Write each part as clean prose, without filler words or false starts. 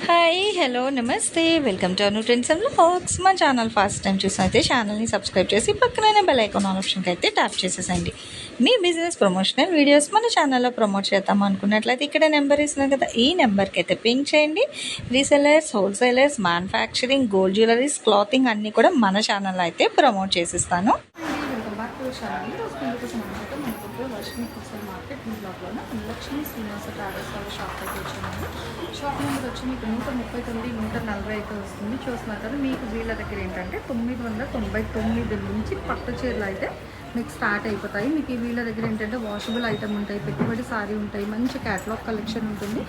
Hi hello నమస్తే welcome to Anu trends and vlogs. మా channel first time చూసినైతే ఛానల్ని subscribe చేసి పక్కనే బెల్ ఐకాన్ ఆప్షన్కి అయితే ట్యాప్ చేసేసండి. మీ బిజినెస్ ప్రమోషనల్ వీడియోస్ మన ఛానల్లో ప్రమోట్ చేద్దాం అనుకున్నట్లయితే ఇక్కడ నెంబర్ ఇస్తున్నాం కదా, ఈ నెంబర్కి అయితే పింక్ చేయండి. Resellers, wholesalers, manufacturing, gold jewelleries, clothing అన్నీ కూడా మన ఛానల్లో అయితే ప్రమోట్ చేసిస్తాను. లక్ష్మీ శ్రీనివాస ట్రావెల్స్ వాళ్ళ షాప్ అయితే వచ్చామండి. షాప్ నెంబర్ వచ్చి మీకు 139, 140 అయితే వస్తుంది. చూస్తున్నారు కదా, మీకు వీళ్ళ దగ్గర ఏంటంటే 999 నుంచి పట్టు చీరలు అయితే మీకు స్టార్ట్ అయిపోతాయి. మీకు ఈ వీళ్ళ దగ్గర ఏంటంటే వాషబుల్ ఐటమ్ ఉంటాయి, పెట్టుబడి సారీ ఉంటాయి, మంచి క్యాటలాగ్ కలెక్షన్ ఉంటుంది.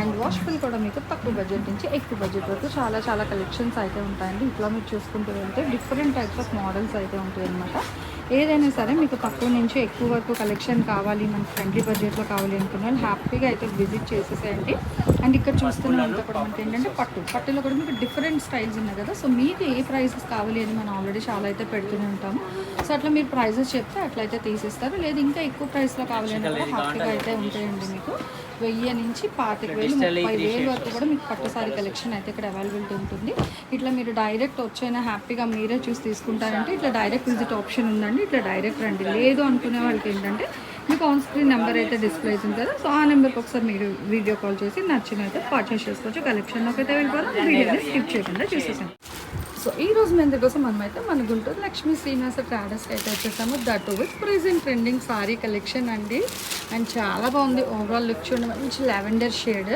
అండ్ వాషబుల్ కూడా మీకు తక్కువ బడ్జెట్ నుంచి ఎక్కువ బడ్జెట్ వరకు చాలా కలెక్షన్స్ అయితే ఉంటాయండి. ఇట్లా మీరు చూసుకుంటూ వెళ్తే డిఫరెంట్ టైప్స్ ఆఫ్ మోడల్స్ అయితే ఉంటాయి అన్నమాట. ఏదైనా సరే మీకు తక్కువ నుంచి ఎక్కువ వరకు కలెక్షన్ కావాలి, మనకి ఫ్రెండ్లీ బడ్జెట్లో కావాలి అనుకున్న వాళ్ళు హ్యాపీగా అయితే విజిట్ చేసేసేయండి. అండ్ ఇక్కడ చూస్తున్నంత కూడా మనకి ఏంటంటే పట్టులో కూడా మీకు డిఫరెంట్ స్టైల్స్ ఉన్నాయి కదా. సో మీకు ఏ ప్రైసెస్ కావాలి అని మనం ఆల్రెడీ చాలా అయితే పెడుతూనే ఉంటాము. సో అట్లా మీరు ప్రైజెస్ చెప్తే అట్లయితే తీసిస్తారు. లేదు ఇంకా ఎక్కువ ప్రైస్లో కావాలి అని కూడా హ్యాపీగా అయితే ఉంటాయండి. మీకు 1000 నుంచి 25,000, 30,000 వరకు కూడా మీకు పట్టుసారీ కలెక్షన్ అయితే ఇక్కడ అవైలబిలిటీ ఉంటుంది. ఇట్లా మీరు డైరెక్ట్ వచ్చైనా హ్యాపీగా మీరే చూసి తీసుకుంటారంటే ఇట్లా డైరెక్ట్ విజిట్ ఆప్షన్ ఉందండి. ఇట్లా డైరెక్ట్ రండి. లేదు అనుకునే వాళ్ళకి ఏంటంటే మీకు ఆన్ స్క్రీన్ నెంబర్ అయితే డిస్ప్లే అవుతుంది కదా. సో ఆ నెంబర్కి ఒకసారి మీరు వీడియో కాల్ చేసి నచ్చిన అయితే పర్చేస్ చేసుకోవచ్చు. కలెక్షన్లోకి అయితే వెళ్ళిపోదాం. వీడియోని స్కిప్ చేయకుండా చూసేసాం. సో ఈ రోజు మీ అందరి కోసం మనమైతే మన గుంటూరు లక్ష్మీ శ్రీనివాస ట్రావెల్స్కి అయితే వచ్చేసాము. That with present trending sorry collection అండి. అండ్ చాలా బాగుంది. ఓవరాల్ లుక్ చూడండి, మంచి లావెండర్ షేడ్.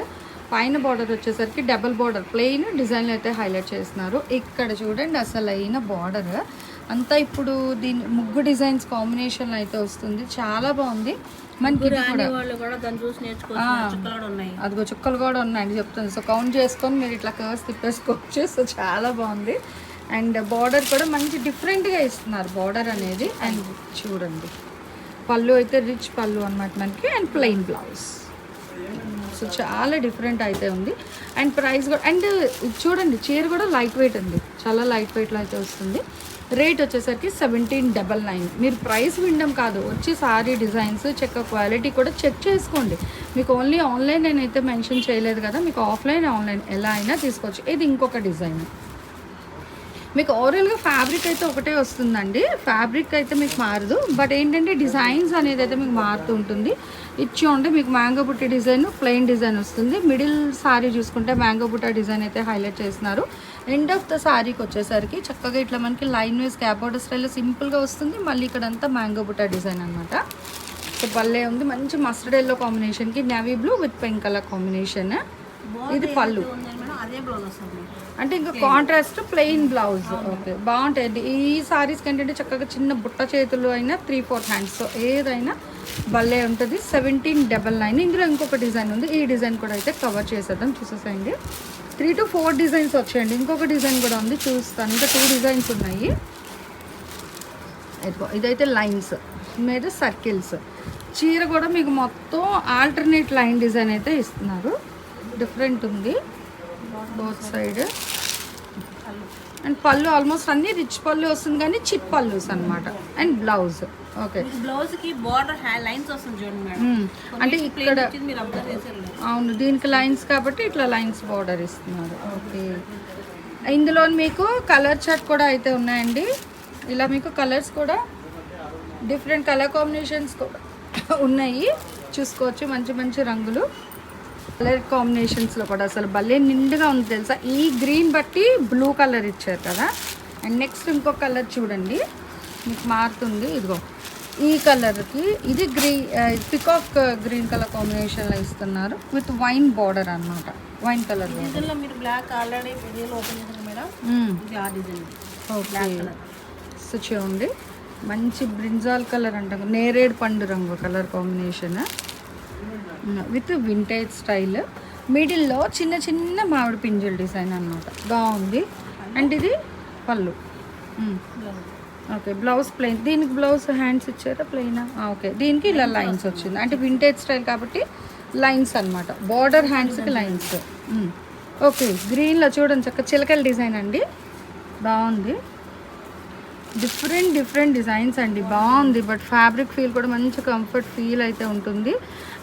పైన బార్డర్ వచ్చేసరికి డబల్ బార్డర్ ప్లెయిన్ డిజైన్లు అయితే హైలైట్ చేస్తున్నారు. ఇక్కడ చూడండి అసలు అయిన బార్డర్ అంతా ఇప్పుడు దీని ముగ్గు డిజైన్స్ కాంబినేషన్ అయితే వస్తుంది. చాలా బాగుంది. మనకి అదిగో చుక్కలు కూడా ఉన్నాయండి చెప్తుంది. సో కౌంట్ చేసుకొని మీరు ఇట్లా కర్వ్స్ తిప్పేసుకోవచ్చు. సో చాలా బాగుంది. అండ్ బార్డర్ కూడా మంచి డిఫరెంట్గా ఇస్తున్నారు బార్డర్ అనేది. అండ్ చూడండి పళ్ళు అయితే రిచ్ పళ్ళు అనమాట మనకి. And plain blouse. సో చాలా డిఫరెంట్ అయితే ఉంది. అండ్ ప్రైస్ కూడా అండ్ చూడండి చీర కూడా లైట్ వెయిట్ ఉంది. చాలా లైట్ వెయిట్లో అయితే వస్తుంది. రేట్ వచ్చేసరికి 1799. మీరు ప్రైస్ వినడం కాదు, వచ్చి సారీ డిజైన్స్ చెక్క క్వాలిటీ కూడా చెక్ చేసుకోండి. మీకు ఓన్లీ ఆన్లైన్ నేనైతే మెన్షన్ చేయలేదు కదా, మీకు ఆఫ్లైన్ ఆన్లైన్ ఎలా అయినా తీసుకోవచ్చు. ఇది ఇంకొక డిజైన్. మీకు ఓవరాల్గా ఫ్యాబ్రిక్ అయితే ఒకటే వస్తుందండి. ఫ్యాబ్రిక్ అయితే మీకు మారదు, బట్ ఏంటంటే డిజైన్స్ అనేది అయితే మీకు మారుతూ ఉంటుంది. ఇచ్చి ఉంటే మీకు మ్యాంగో బుట్టి డిజైన్, ప్లెయిన్ డిజైన్ వస్తుంది. మిడిల్ సారీ చూసుకుంటే మ్యాంగో బుట్ట డిజైన్ అయితే హైలైట్ చేస్తున్నారు. ఎండ్ ఆఫ్ ద సారీకి వచ్చేసరికి చక్కగా ఇట్లా మనకి లైన్ వైజ్ క్యాప్ బోర్డర్ స్టైల్లో సింపుల్గా వస్తుంది. మళ్ళీ ఇక్కడంతా మ్యాంగో బుట్ట డిజైన్ అనమాట. సో భలే ఉంది. మంచి మస్టర్డ్ ఎల్లో కాంబినేషన్కి navy blue with pink colour combination. ఇది పళ్ళు అంటే ఇంకా కాంట్రాస్ట్ ప్లెయిన్ బ్లౌజ్. ఓకే బాగుంటాయండి ఈ సారీస్కి. ఏంటంటే చక్కగా చిన్న బుట్ట చేతులు అయినా 3/4 హ్యాండ్స్. సో ఏదైనా భలే ఉంటుంది. 1799. ఇందులో ఇంకొక డిజైన్ ఉంది. ఈ డిజైన్ కూడా అయితే కవర్ చేసేద్దాం. చూసేసేయండి 3 to 4 డిజైన్స్ వచ్చాయండి. ఇంకొక డిజైన్ కూడా ఉంది, చూస్తాను. ఇంకా 2 డిజైన్స్ ఉన్నాయి. ఇదైతే లైన్స్ మీద సర్కిల్స్. చీర కూడా మీకు మొత్తం ఆల్టర్నేట్ లైన్ డిజైన్ అయితే ఇస్తున్నారు. డిఫరెంట్ ఉంది బోత్ సైడ్. అండ్ పళ్ళు ఆల్మోస్ట్ అన్ని రిచ్ పళ్ళు వస్తుంది, కానీ చిప్ పళ్ళుస్ అనమాట. అండ్ బ్లౌజ్ ఓకే బ్లౌజ్ కి బోర్డర్ లైన్స్ వస్తుంది చూడండి మేడం. అంటే ఇక్కడ అవును దీనికి లైన్స్ కాబట్టి ఇట్లా లైన్స్ బోర్డర్ ఇస్తున్నారు. ఓకే ఇందులో మీకు కలర్ చార్ట్ కూడా అయితే ఉన్నాయండి. ఇలా మీకు కలర్స్ కూడా డిఫరెంట్ కలర్ కాంబినేషన్స్ కూడా ఉన్నాయి, చూసుకోవచ్చు. మంచి మంచి రంగులు కలర్ కాంబినేషన్స్లో కూడా అసలు భలే నిండుగా ఉంది తెలుసా. ఈ గ్రీన్ బట్టి బ్లూ కలర్ ఇచ్చారు కదా. అండ్ నెక్స్ట్ ఇంకొక కలర్ చూడండి మీకు మారుతుంది. ఇదిగో ఈ కలర్కి ఇది పికాక్ గ్రీన్ కలర్ కాంబినేషన్లో ఇస్తున్నారు విత్ వైన్ బార్డర్ అనమాట. వైన్ కలర్ మీరు బ్లాక్ ఆల్రెడీ ఓపెన్ చేశారు మేడం. ఓకే సో చూడండి మంచి బ్రింజాల్ కలర్ అంటాం, నేరేడు పండు రంగు colour combination with vintage style. మిడిల్లో చిన్న చిన్న మామిడి పింజల్ డిజైన్ అనమాట. బాగుంది. అండ్ ఇది పళ్ళు. Okay blouse plain. దీనికి బ్లౌజ్ హ్యాండ్స్ ఇచ్చారా ప్లెయినా? ఓకే దీనికి ఇలా లైన్స్ వచ్చింది. అంటే వింటేజ్ స్టైల్ కాబట్టి లైన్స్ అనమాట. బార్డర్ హ్యాండ్స్కి లైన్స్. ఓకే గ్రీన్లో చూడండి చక్క చిలకల డిజైన్ అండి. బాగుంది. డిఫరెంట్ డిజైన్స్ అండి, బాగుంది. బట్ ఫ్యాబ్రిక్ ఫీల్ కూడా మంచి కంఫర్ట్ ఫీల్ అయితే ఉంటుంది.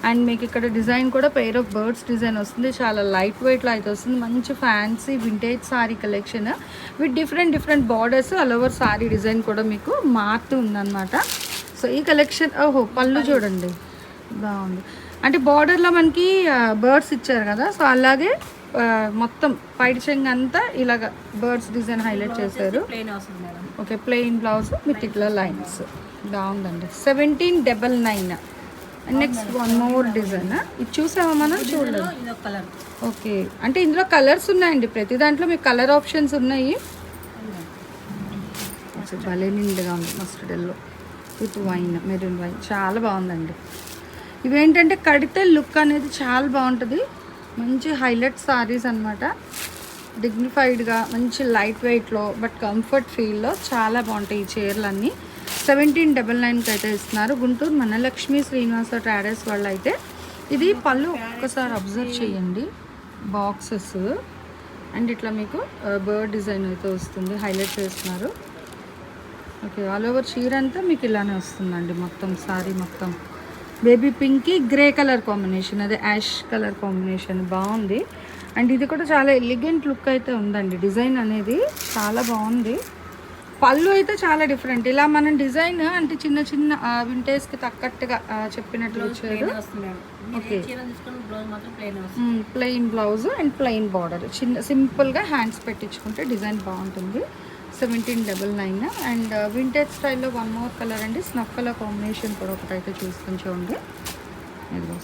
అండ్ మీకు ఇక్కడ డిజైన్ కూడా పెయిర్ ఆఫ్ బర్డ్స్ డిజైన్ వస్తుంది, చాలా లైట్ వెయిట్లో అయితే వస్తుంది. మంచి fancy vintage sorry collection with different borders, all over sorry design కూడా మీకు మారుతూ ఉందన్నమాట. సో ఈ కలెక్షన్, ఓహో పళ్ళు చూడండి బాగుంది. అంటే బార్డర్లో మనకి బర్డ్స్ ఇచ్చారు కదా, సో అలాగే మొత్తం పైడి చెంగు అంతా ఇలాగ బర్డ్స్ డిజైన్ హైలైట్ చేశారు. ప్లెయిన్ వస్తుంది madam. Okay, plain blouse with ఇట్లా లైన్స్, బాగుందండి. 1799. నెక్స్ట్ వన్ మోర్ డిజైన్, ఇది చూసామా మనం? చూడలేదు. ఇదొక కలర్. ఓకే, అంటే ఇందులో కలర్స్ ఉన్నాయండి, ప్రతి దాంట్లో మీకు కలర్ ఆప్షన్స్ ఉన్నాయి. భలే నిండుగా ఉంది, mustard yellow with wine, maroon wine, చాలా బాగుందండి. ఇవేంటంటే కడితే లుక్ అనేది చాలా బాగుంటుంది. మంచి హైలైట్ సారీస్ అనమాట, డిగ్నిఫైడ్గా మంచి లైట్ వెయిట్లో బట్ కంఫర్ట్ ఫీల్లో చాలా బాగుంటాయి ఈ చీరలన్నీ. 1799కి అయితే ఇస్తున్నారు. గుంటూరు మనలక్ష్మి శ్రీనివాస ట్రేడర్స్ వాళ్ళు అయితే. ఇది పళ్ళు ఒక్కసారి అబ్జర్వ్ చేయండి, బాక్సెస్ అండ్ ఇట్లా మీకు బర్డ్ డిజైన్ అయితే వస్తుంది, హైలైట్ చేస్తున్నారు. ఓకే, ఆల్ ఓవర్ చీర అంతా మీకు ఇలానే వస్తుందండి. మొత్తం సారీ మొత్తం బేబీ పింక్కి గ్రే కలర్ కాంబినేషన్, అదే యాష్ కలర్ కాంబినేషన్, బాగుంది. అండ్ ఇది కూడా చాలా ఎలిగెంట్ లుక్ అయితే ఉందండి, డిజైన్ అనేది చాలా బాగుంది. పళ్ళు అయితే చాలా డిఫరెంట్, ఇలా మనం డిజైన్ అంటే చిన్న చిన్న వింటేజ్కి తగ్గట్టుగా చెప్పినట్లు వచ్చారు. Okay, plain blouse and plain border, చిన్న సింపుల్గా హ్యాండ్స్ పెట్టించుకుంటే డిజైన్ బాగుంటుంది. 1799. అండ్ వింటేజ్ స్టైల్లో వన్ మోర్ కలర్ అండి, స్నఫ్ కలర్ కాంబినేషన్ కూడా ఒకటైతే చూసుకొని చూడండి. ఇది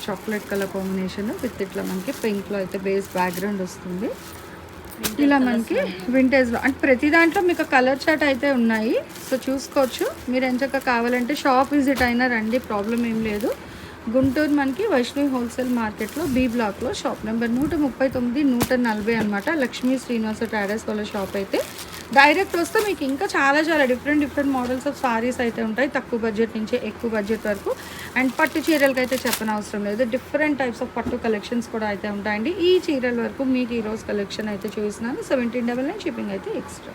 చాక్లెట్ కలర్ కాంబినేషన్ విత్ ఇట్లా మనకి పింక్లో అయితే బేస్ బ్యాక్గ్రౌండ్ వస్తుంది. ఇలా మనకి వింటేజ్లో అంటే ప్రతి దాంట్లో మీకు కలర్ చార్ట్ అయితే ఉన్నాయి, సో చూసుకోవచ్చు. మీరు ఎంచక్క కావాలంటే షాప్ విజిట్ అయినా రండి, ప్రాబ్లం ఏం లేదు. గుంటూరు మనకి వైష్ణవి హోల్సేల్ మార్కెట్లో బి బ్లాక్లో షాప్ నెంబర్ 139, 140 అనమాట. లక్ష్మీ శ్రీనివాస ట్రేడర్స్ వాళ్ళ షాప్ అయితే. డైరెక్ట్ వస్తే మీకు ఇంకా చాలా డిఫరెంట్ మోడల్స్ ఆఫ్ సారీస్ అయితే ఉంటాయి, తక్కువ బడ్జెట్ నుంచి ఎక్కువ బడ్జెట్ వరకు. అండ్ పట్టు చీరలకి అయితే చెప్పనవసరం లేదు, డిఫరెంట్ టైప్స్ ఆఫ్ పట్టు కలెక్షన్స్ కూడా అయితే ఉంటాయండి. ఈ చీరల వరకు మీకు ఈరోజు కలెక్షన్ అయితే చూపిస్తున్నాను. 1799 షిప్పింగ్ అయితే extra.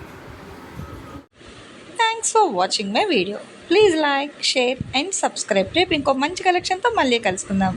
Thanks for watching my video. Please like, share and subscribe. రేపు ఇంకో మంచి కలెక్షన్తో మళ్ళీ కలుసుకుందాం.